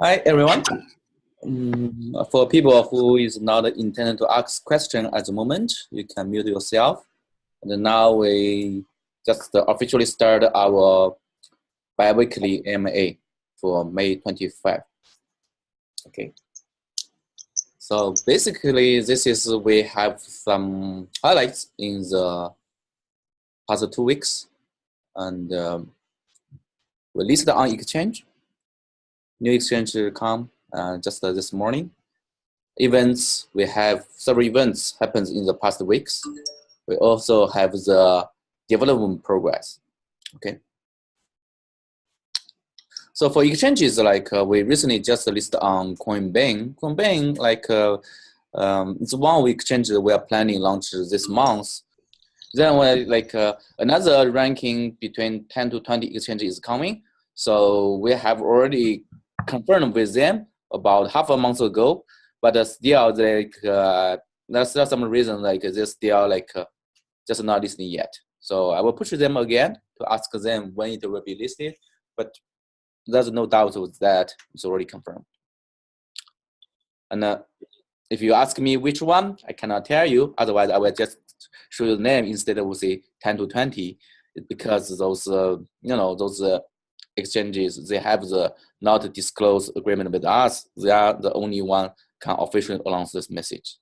Hi, everyone. For people who is not intended to ask question at the moment, you can mute yourself. And now we just officially start our bi-weekly AMA for May 25. Okay. So basically, this is we have some highlights in the past 2 weeks, and we listed on exchange. New exchange come just this morning. Events, we have several events happens in the past weeks. We also have the development progress. Okay. So for exchanges, like we recently just listed on Coinbase. Coinbase, like it's one exchange we are planning launch this month. Then we like another ranking between 10 to 20 exchanges is coming. So we have already confirmed with them about half a month ago, but still like there's some reason like they're still like just not listing yet. So I will push them again to ask them when it will be listed, but there's no doubt that it's already confirmed. And if you ask me which one, I cannot tell you. Otherwise, I will just show you the name instead of say 10 to 20, because those those exchanges, they have the not disclose agreement with us. They are the only one can officially announce this message.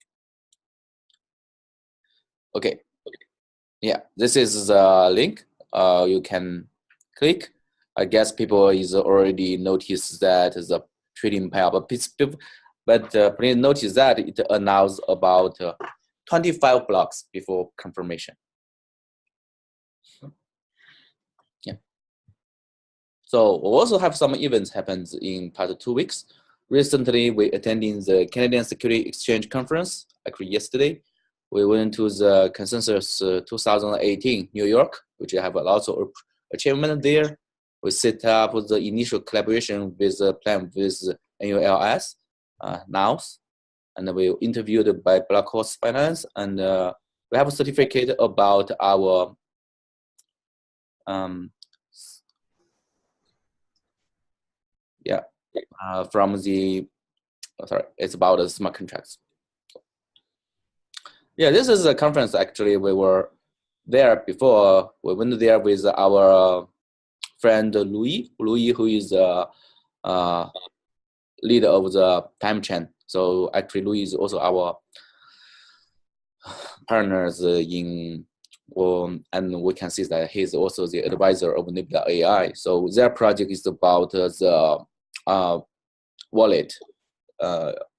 Okay. Yeah, this is the link. You can click. I guess people is already noticed that the trading pair, but please notice that it announced about 25 blocks before confirmation. Yeah. So we also have some events happens in past 2 weeks. Recently, we attending the Canadian Security Exchange Conference, actually yesterday. We went to the Consensus 2018 New York, which have a lot of achievement there. We set up the initial collaboration with the plan with NULS, NULS, and we interviewed by Black Horse Finance, and we have a certificate about our from the sorry, it's about the smart contracts. Yeah, this is a conference actually we were there before. We went there with our friend Louis, who is leader of the time chain. So actually Louis is also our partners in, and we can see that he's also the advisor of Nebula AI. So their project is about the wallet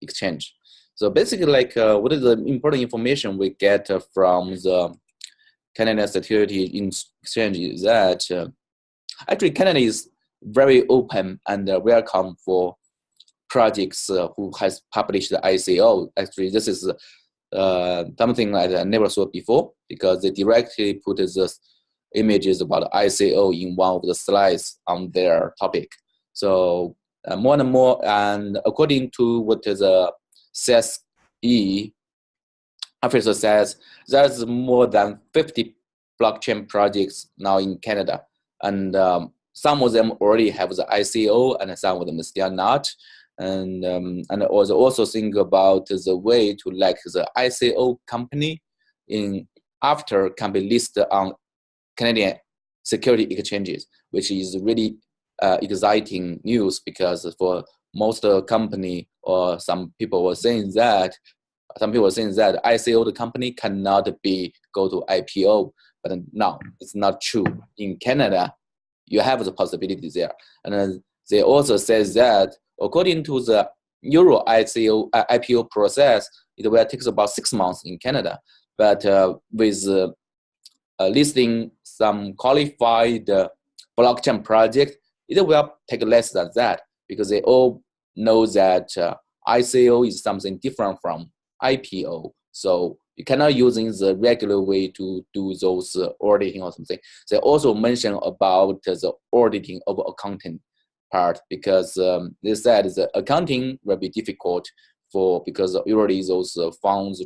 exchange. So basically, like what is the important information we get from the Canadian Security Exchange is that actually Canada is very open and welcome for projects who has published the ICO. Actually, this is something like I never saw before, because they directly put the images about ICO in one of the slides on their topic. So more and more, and according to what the CSE officer says, there's more than 50 blockchain projects now in Canada, and some of them already have the ICO, and some of them still not. And also think about the way to like the ICO company in after can be listed on Canadian security exchanges, which is really exciting news, because for most company, or some people were saying that ICO the company cannot be go to IPO, but no, it's not true. In Canada, you have the possibility there, and they also says that according to the Euro IPO process, it will take about 6 months in Canada, but with listing some qualified blockchain project, it will take less than that, because they all know that ICO is something different from IPO. So you cannot using the regular way to do those auditing or something. They also mention about the auditing of accounting part, because they said the accounting will be difficult because usually those funds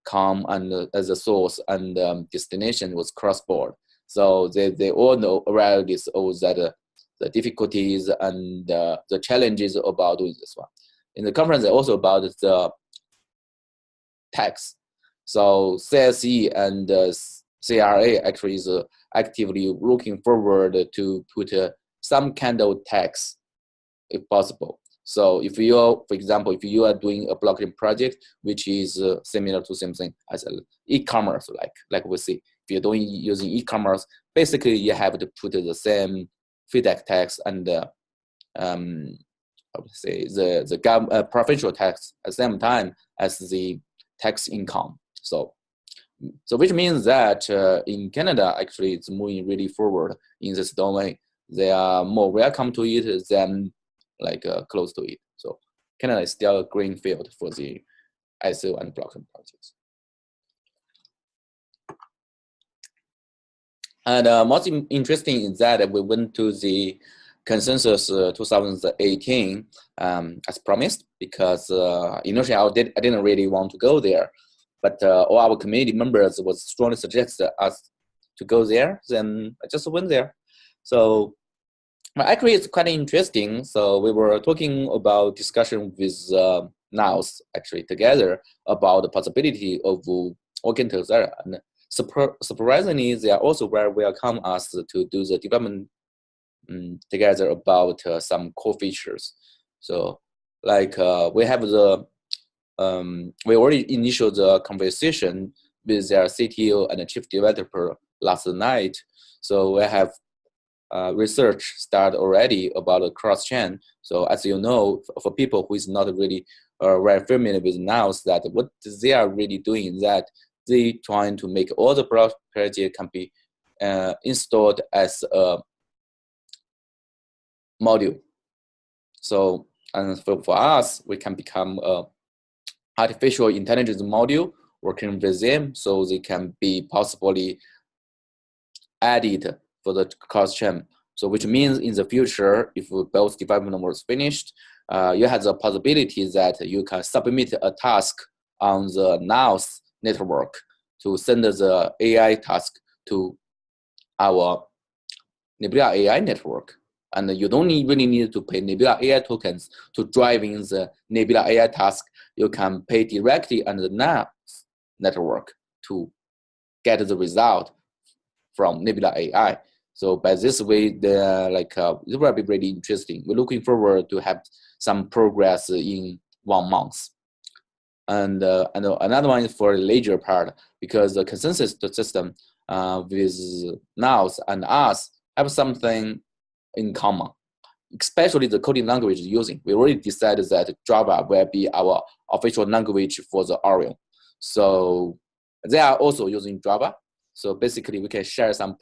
come and as a source and destination was cross-border. So they all know already all that the difficulties and the challenges about doing this one. In the conference, also about the tax. So CSE and CRA actually is actively looking forward to put some kind of tax if possible. So if you are, for example, if you are doing a blockchain project, which is similar to something as e-commerce, like we see, if you're doing using e-commerce, basically you have to put the same FIDAC tax and I would say the provincial tax at the same time as the tax income. So which means that in Canada, actually, it's moving really forward in this domain. They are more welcome to it than close to it. So Canada is still a green field for the ICO and blockchain projects. And most interesting is that we went to the consensus 2018 as promised, because initially I didn't really want to go there, but all our community members was strongly suggested us to go there. Then I just went there. So actually, it's quite interesting. So we were talking about discussion with NULS actually together about the possibility of working together. And surprisingly, they are also very welcome us to do the development together about some core features. So we have the we already initiated the conversation with their CTO and the chief developer last night. So we have research started already about the cross-chain. So as you know, for people who is not really very familiar with NULS, that what they are really doing is that they trying to make all the project can be installed as a module. So and for us, we can become a artificial intelligence module working with them, so they can be possibly added for the cross-chain. So which means in the future, if both development was finished, you have the possibility that you can submit a task on the NULS network to send the AI task to our Nebula AI network. And you don't really need to pay Nebula AI tokens to drive in the Nebula AI task. You can pay directly on the NULS network to get the result from Nebula AI. So by this way, it will be really interesting. We're looking forward to have some progress in 1 month. And another one is for the ledger part, because the consensus system with NULS and us have something in common, especially the coding language using. We already decided that Java will be our official language for the Orion. So they are also using Java. So basically, we can share some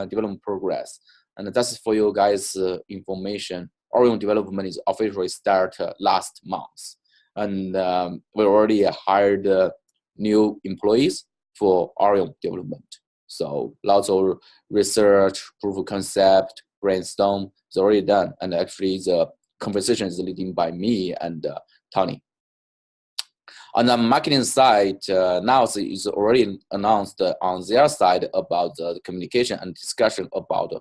development progress. And that's for you guys' information. Orion development is officially started last month. And we already hired new employees for Orion development. So lots of research, proof of concept, brainstorm is already done. And actually, the conversation is leading by me and Tony. On the marketing side, NULS is already announced on their side about the communication and discussion about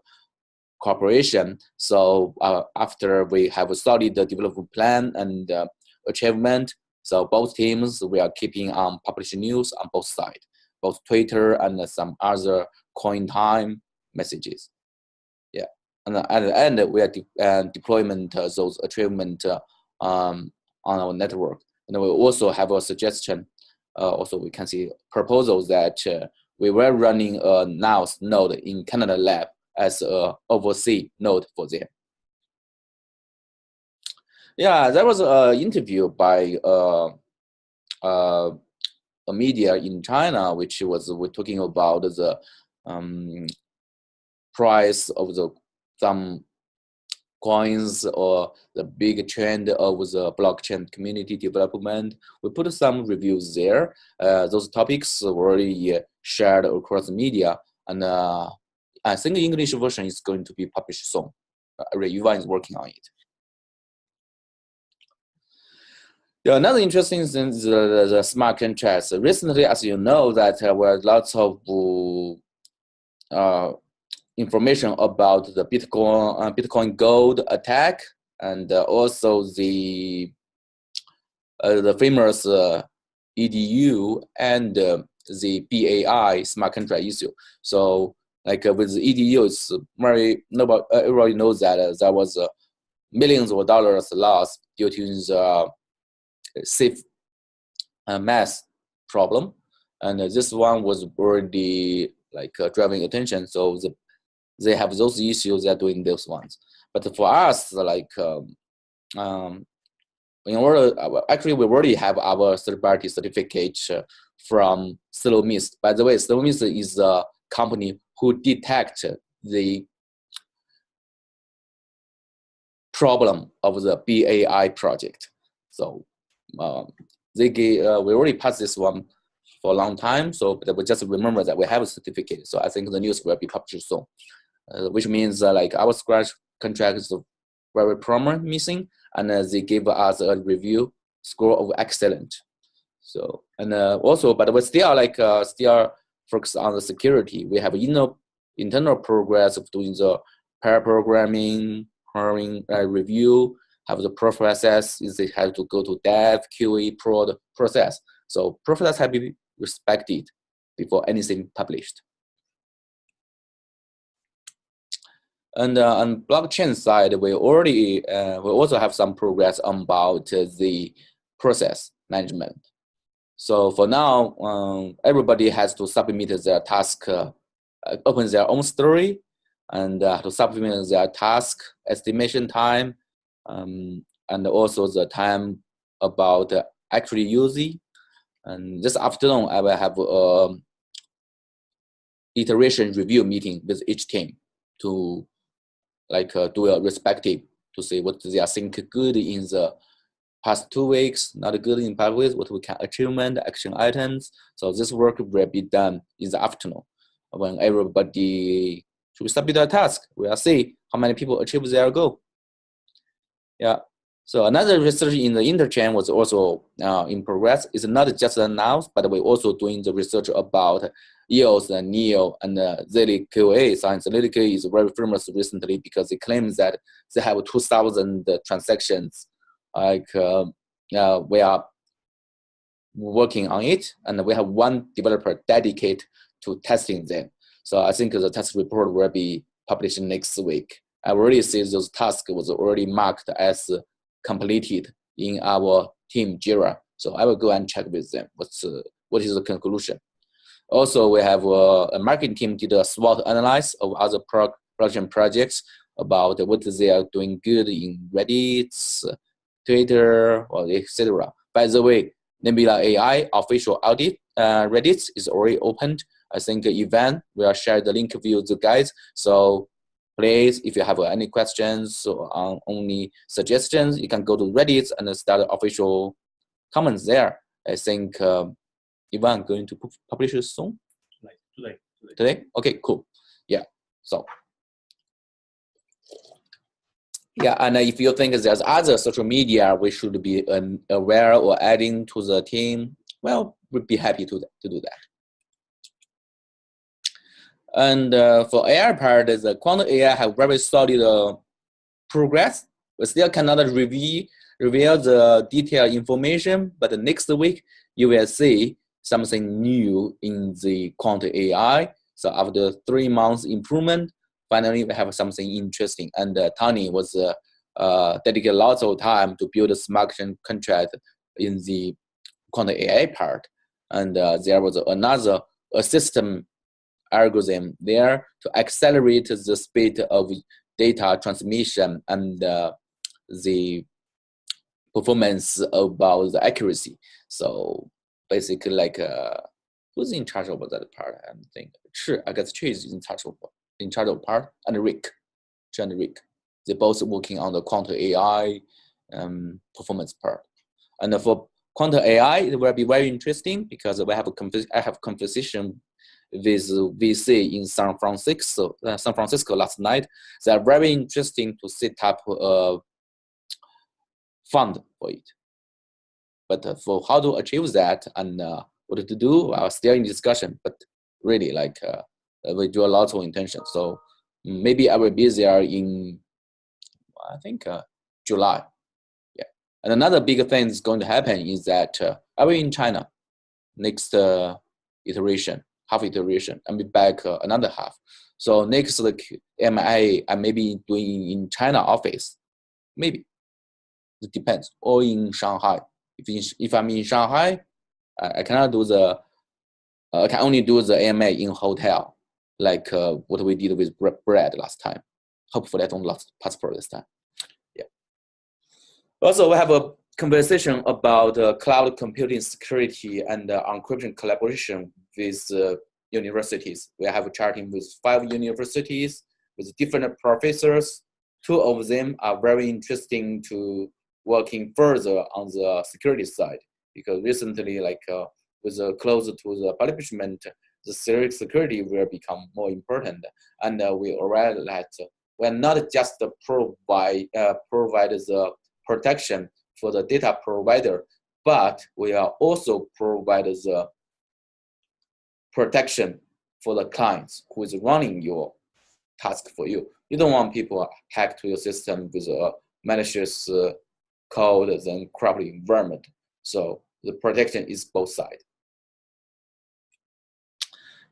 cooperation. So after we have a solid development plan and achievement, so both teams, we are keeping on publishing news on both sides, both Twitter and some other coin time messages. Yeah, and at the end, we are deployment those achievement on our network. And we also have a suggestion. Also, we can see proposals that we were running a NULS node in Canada lab as an overseas node for them. Yeah, there was an interview by a media in China, which we're talking about the price of some coins or the big trend of the blockchain community development. We put some reviews there. Those topics were already shared across the media, and I think the English version is going to be published soon. Yuvan is working on it. Yeah, another interesting thing is the smart contracts. Recently, as you know, that there were lots of information about the Bitcoin gold attack, and also the famous EDU and the BAI smart contract issue. So like with the EDU, it's very nobody everybody knows that there was millions of dollars lost due to the safe mass problem, and this one was already like driving attention. So they have those issues. They're doing those ones. But for us, like in order, actually, we already have our third-party certificate from Slowmist. By the way, Slowmist is a company who detect the problem of the BAI project. So we already passed this one for a long time. So but we just remember that we have a certificate. So I think the news will be published soon, which means like our scratch contract is very promising, and they give us a review score of excellent. So and also, but we still like still focus on the security. We have internal progress of doing the pair programming, review, have the process is they have to go to dev, QA, prod process. So process have to be respected before anything published. And on blockchain side, we also have some progress about the process management. So for now, everybody has to submit their task, open their own story, and to submit their task estimation time, and also the time about actually using. And this afternoon, I will have a iteration review meeting with each team to like do a respective to see what they are think good in the past 2 weeks, not good in past weeks, what we can achievement, action items. So this work will be done in the afternoon when everybody should submit a task. We'll see how many people achieve their goal. Yeah. So another research in the interchain was also in progress. It's not just announced, but we're also doing the research about EOS and NEO and Zilli QA. Science Zilli QA is very famous recently because they claim that they have 2,000 transactions. Like we are working on it, and we have one developer dedicated to testing them. So I think the test report will be published next week. I already see those tasks was already marked as completed in our team Jira. So I will go and check with them what is the conclusion. Also, we have a marketing team did a SWOT analysis of other production projects about what they are doing good in Reddit, Twitter, or etc. By the way, Nebula AI official audit Reddit is already opened. I think Ivan will share the link with you guys. So please, if you have any questions or only suggestions, you can go to Reddit and start official comments there. I think Ivan going to publish it soon? Today? Okay, cool. Yeah, so. Yeah, and if you think there's other social media we should be aware or adding to the team, well, we'd be happy to do that. And for AI part, the quantum AI have very solid progress. We still cannot reveal the detailed information, but next week you will see something new in the quantum AI. So after 3 months improvement, finally we have something interesting. And Tony was dedicated lots of time to build a smart contract in the quantum AI part. And there was another system algorithm there to accelerate the speed of data transmission and the performance about the accuracy. So basically, like who's in charge of that part? I think I guess Chi is in charge of part, and Rick. They both working on the quantum AI performance part. And for quantum AI, it will be very interesting because I have conversation with VC in San Francisco last night. They are very interesting to set up a fund for it. But for how to achieve that and what to do, are still in discussion. But really, like we do a lot of intention. So Maybe I will be there in, I think, July. Yeah. And another big thing is going to happen is that I will in China next iteration, half iteration, and be back another half. So next MA, I may be doing in China office, maybe. It depends. Or in Shanghai. If I'm in Shanghai, I cannot do the, I can only do the AMA in hotel, like what we did with Brad last time. Hopefully I don't lose passport this time. Yeah. Also, we have a conversation about cloud computing security and encryption collaboration with universities. We have a charting with 5 universities with different professors. 2 of them are very interesting to working further on the security side, because recently, like with closer to the publishment, the security will become more important. And we already that we're not just provide the protection for the data provider, but we are also provide the protection for the clients who is running your task for you. You don't want people hack to your system with a malicious code and corrupt environment. So the protection is both sides.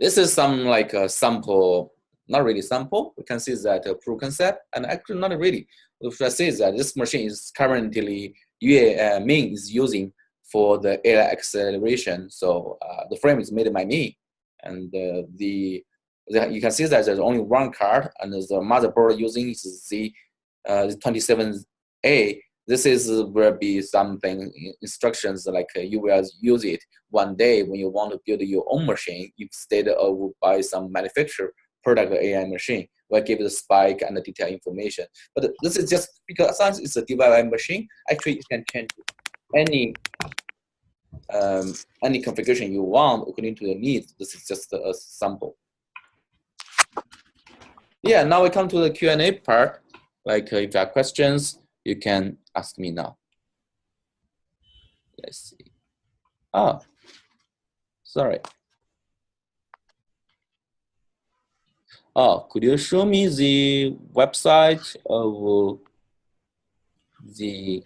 This is some like a sample, not really sample. We can see that a proof concept, and actually not really. If I say that this machine is currently Min is using for the AI acceleration. So the frame is made by me, and you can see that there's only one card, and the motherboard using is the 27A. This is will be something instructions like you will use it one day when you want to build your own machine instead of buy some manufacturer product AI machine. Will give the spike and the detailed information. But this is just because since it's a DIY machine, actually you can change any configuration you want according to the needs. This is just a sample. Yeah, now we come to the Q&A part. Like if you have questions, you can ask me now. Let's see. Oh, sorry. Oh, could you show me the website of the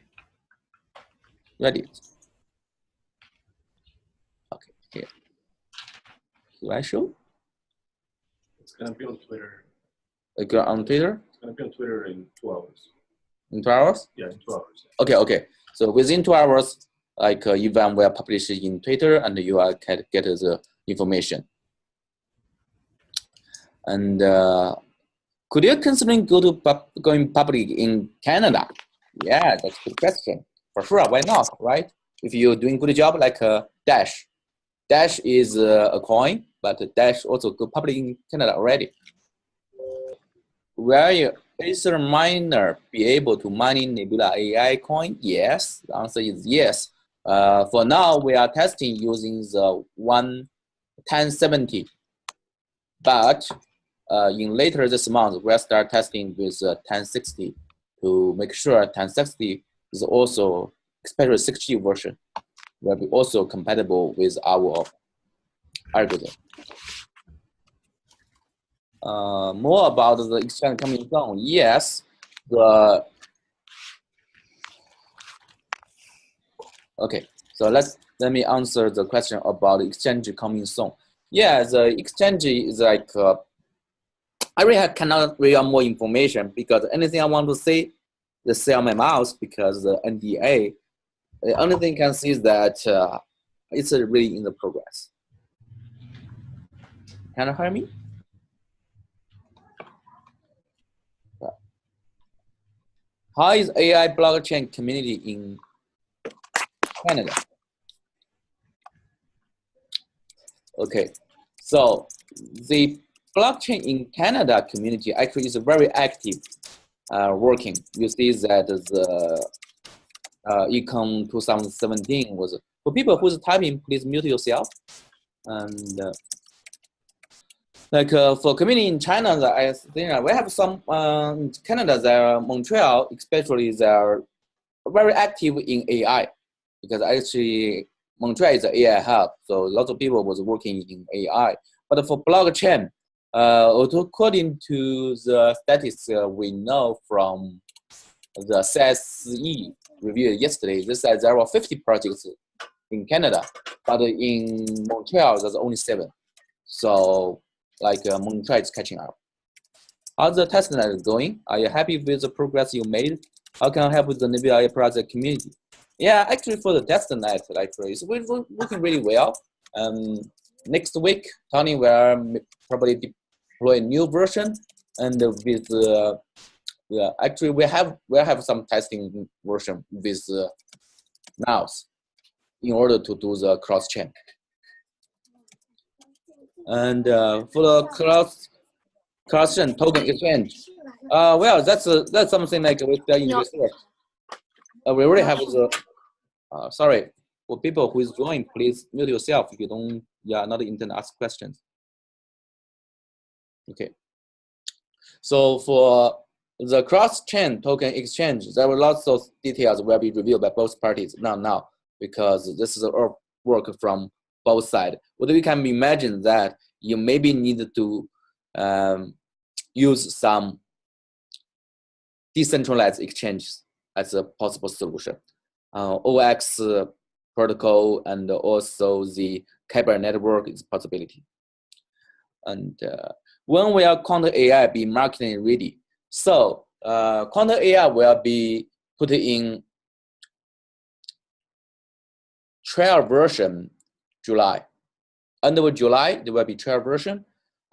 Reddit? Okay, here. Do I show? It's gonna be on Twitter. Like on Twitter? It's gonna be on Twitter in 2 hours. In 2 hours? Yeah, in 2 hours. Okay, okay. So within 2 hours, like event will publish it in Twitter, and you can get the information. And could you consider going public in Canada? Yeah, that's a good question. For sure, why not, right? If you're doing good job like Dash. Dash is a coin, but Dash also go public in Canada already. Will Acer miner be able to mine Nebula AI coin? Yes, the answer is yes. For now, we are testing using the 1070, but in later this month, we'll start testing with 1060 to make sure 1060 is also, especially 6G version, will be also compatible with our algorithm. More about the exchange coming soon. Yes, okay. So let me answer the question about exchange coming soon. Yeah, the exchange is like I really cannot read more information because anything I want to say, just say on my mouse because the NDA. The only thing I can see is that it's really in the progress. Can you hear me? How is AI blockchain community in Canada? Okay, so the blockchain in Canada community actually is very active, working. You see that the Econ 2017 was, for people who's typing, please mute yourself. And like for community in China, I think we have some in Canada, there Montreal, especially they are very active in AI, because actually Montreal is an AI hub, so lots of people was working in AI. But for blockchain, According to the statistics we know from the CSE review yesterday, they said there were 50 projects in Canada, but in Montreal, there's only 7. So, like Montreal is catching up. How's the testnet going? Are you happy with the progress you made? How can I help with the Nebula AI project community? Yeah, actually for the testnet, it's working really well. Next week, Tony will probably deploy a new version, and with yeah, actually we have some testing version with NULS in order to do the cross chain. And for the cross chain token exchange, well, that's something like we done in research. We already have the sorry, for people who is joining, please mute yourself if you are not intending to ask questions. Okay. So for the cross-chain token exchange, there were lots of details will be reviewed by both parties now, because this is a work from both sides. What we can imagine that you maybe need to use some decentralized exchanges as a possible solution. OX protocol and also the Kyber network is a possibility. And when will quantum AI be marketing ready? So quantum AI will be put in trial version July. End of July, there will be trial version,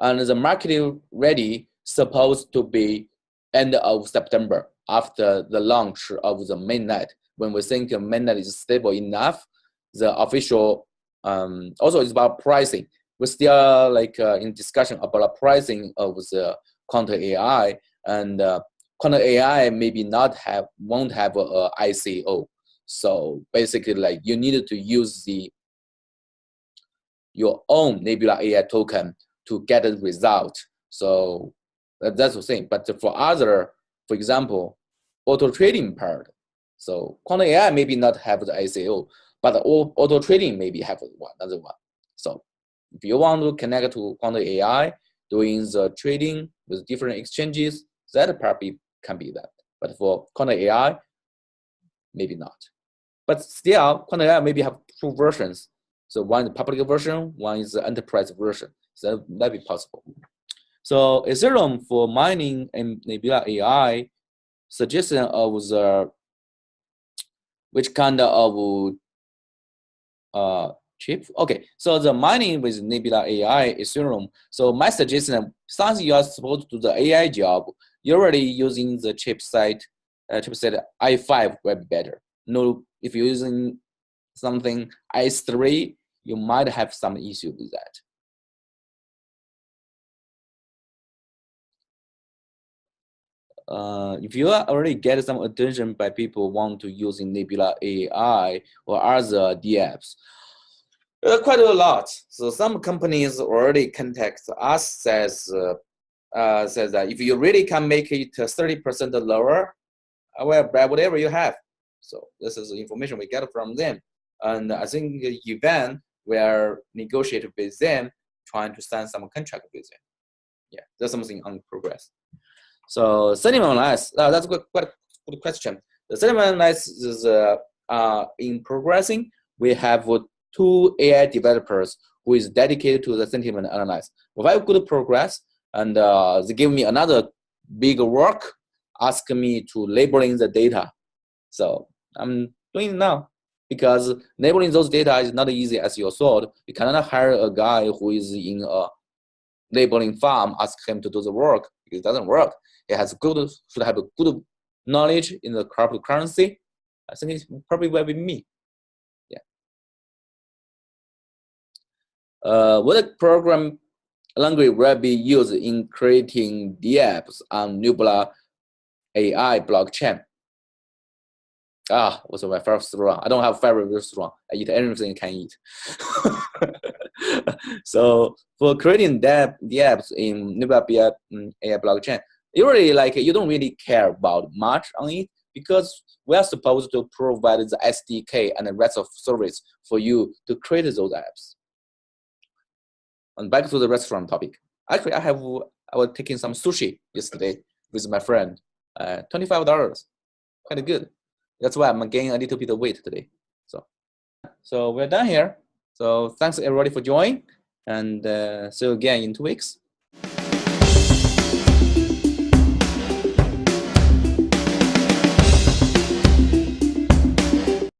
and the marketing ready supposed to be end of September after the launch of the mainnet. When we think mainnet is stable enough, the official also it's about pricing. We're still like in discussion about pricing of the quantum AI, and quantum AI maybe won't have a ICO. So basically, like you need to use your own Nebula AI token to get a result. So that's the thing. But for example, auto trading part, so quantum AI maybe not have the ICO, but auto trading maybe have another one. So if you want to connect to quantum AI, doing the trading with different exchanges, that probably can be that. But for quantum AI, maybe not. But still, quantum AI maybe have 2 versions. So one is the public version, one is the enterprise version. So that'd be possible. So Ethereum for mining and Nebula AI, suggestion of the which kind of chip? Okay, so the mining with Nebula AI Ethereum. So my suggestion, since you are supposed to do the AI job, you're already using the chipset i5 will be better. No, if you're using something i3, you might have some issue with that. If you already get some attention by people want to using Nebula AI or other DApps, quite a lot. So some companies already contact us, says that if you really can make it 30% lower, well, buy whatever you have. So this is the information we get from them. And I think the event will negotiate with them, trying to sign some contract with them. Yeah, there's something on progress. So Cinnamon Nice, that's quite a good question. The Cinnamon Nice is in progressing. We have 2 AI developers who is dedicated to the sentiment analysis. We have good progress, and they give me another big work, ask me to labeling the data. So I'm doing it now, because labeling those data is not easy as you thought. You cannot hire a guy who is in a labeling farm, ask him to do the work. It doesn't work. It should have a good knowledge in the cryptocurrency. I think it probably will be me. Yeah. What program language will be used in creating DApps on Nebula AI blockchain? What's my favorite restaurant? I don't have favorite restaurant. I eat everything I can eat. So for creating DApps in Nebula AI blockchain, you don't really care about much on it, because we are supposed to provide the SDK and the rest of service for you to create those apps. And back to the restaurant topic. Actually, I was taking some sushi yesterday with my friend. $25, kind of good. That's why I'm gaining a little bit of weight today. So we're done here. So thanks everybody for joining, and see you again in 2 weeks.